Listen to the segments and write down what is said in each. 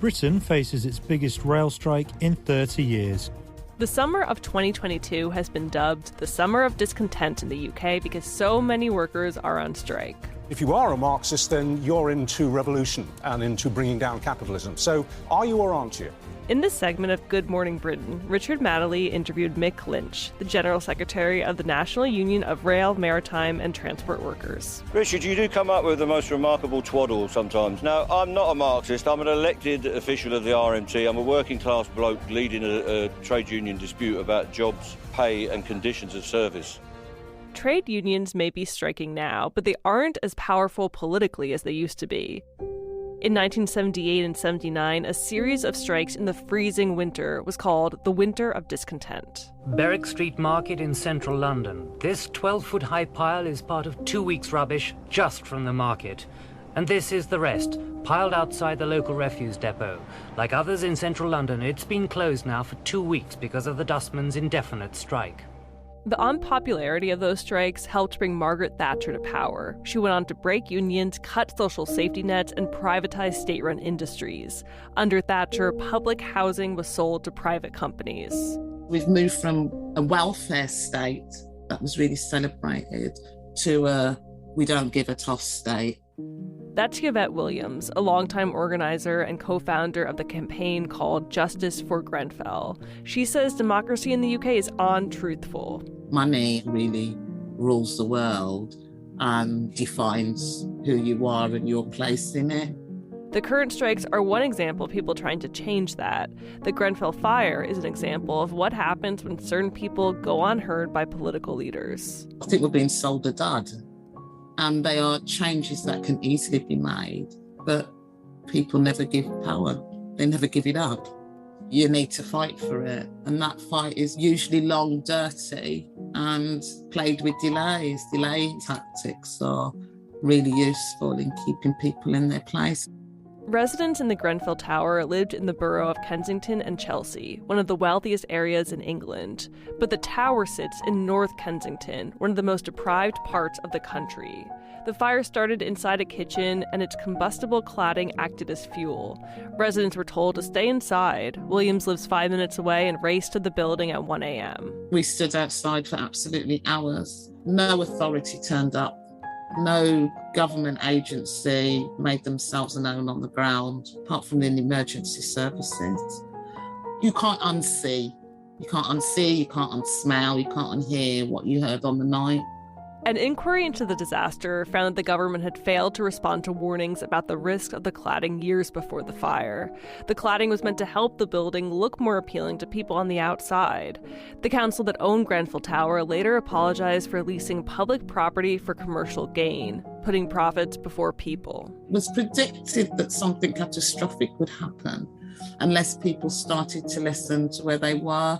Britain faces its biggest rail strike in 30 years. The summer of 2022 has been dubbed the summer of discontent in the UK because so many workers are on strike. If you are a Marxist, then you're into revolution and into bringing down capitalism. So are you or aren't you? In this segment of Good Morning Britain, Richard Madeley interviewed Mick Lynch, the General Secretary of the National Union of Rail, Maritime and Transport Workers. Richard, you do come up with the most remarkable twaddle sometimes. Now, I'm not a Marxist. I'm an elected official of the RMT. I'm a working-class bloke leading a trade union dispute about jobs, pay and conditions of service. Trade unions may be striking now, but they aren't as powerful politically as they used to be. In 1978 and 79, a series of strikes in the freezing winter was called the Winter of Discontent. Berwick Street Market in central London. This 12-foot-high pile is part of 2 weeks' rubbish just from the market. And this is the rest, piled outside the local refuse depot. Like others in central London, it's been closed now for 2 weeks because of the dustmen's indefinite strike. The unpopularity of those strikes helped bring Margaret Thatcher to power. She went on to break unions, cut social safety nets, and privatize state-run industries. Under Thatcher, public housing was sold to private companies. We've moved from a welfare state that was really celebrated to a we don't give a toss state. That's Yvette Williams, a longtime organizer and co-founder of the campaign called Justice for Grenfell. She says democracy in the UK is untruthful. Money really rules the world and defines who you are and your place in it. The current strikes are one example of people trying to change that. The Grenfell fire is an example of what happens when certain people go unheard by political leaders. I think we're being sold a dud. And they are changes that can easily be made, but people never give power. They never give it up. You need to fight for it. And that fight is usually long, dirty, and played with delays. Delay tactics are really useful in keeping people in their place. Residents in the Grenfell Tower lived in the borough of Kensington and Chelsea, one of the wealthiest areas in England. But the tower sits in North Kensington, one of the most deprived parts of the country. The fire started inside a kitchen, and its combustible cladding acted as fuel. Residents were told to stay inside. Williams lives 5 minutes away and raced to the building at 1 a.m. We stood outside for absolutely hours. No authority turned up. No government agency made themselves known on the ground, apart from the emergency services. You can't unsee. You can't unsee, you can't unsmell, you can't unhear what you heard on the night. An inquiry into the disaster found that the government had failed to respond to warnings about the risk of the cladding years before the fire. The cladding was meant to help the building look more appealing to people on the outside. The council that owned Grenfell Tower later apologized for leasing public property for commercial gain, putting profits before people. It was predicted that something catastrophic would happen unless people started to listen to where they were.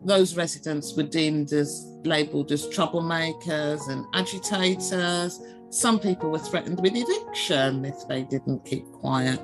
Those residents were deemed as labelled as troublemakers and agitators. Some people were threatened with eviction if they didn't keep quiet.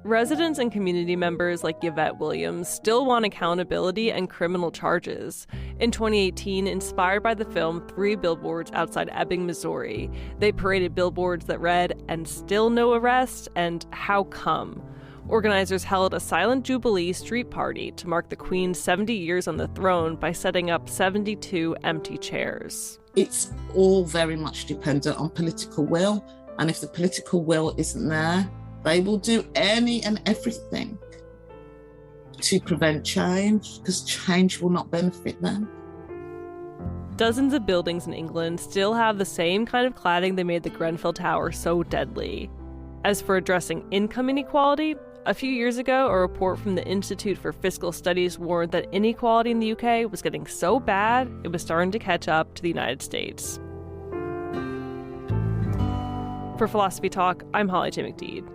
Residents and community members like Yvette Williams still want accountability and criminal charges. In 2018, inspired by the film Three Billboards Outside Ebbing, Missouri, they paraded billboards that read, "And still no arrest," and "How come?" Organizers held a silent Jubilee street party to mark the Queen's 70 years on the throne by setting up 72 empty chairs. It's all very much dependent on political will, and if the political will isn't there, they will do any and everything to prevent change, because change will not benefit them. Dozens of buildings in England still have the same kind of cladding that made the Grenfell Tower so deadly. As for addressing income inequality, a few years ago, a report from the Institute for Fiscal Studies warned that inequality in the UK was getting so bad it was starting to catch up to the United States. For Philosophy Talk, I'm Holly J. McDede.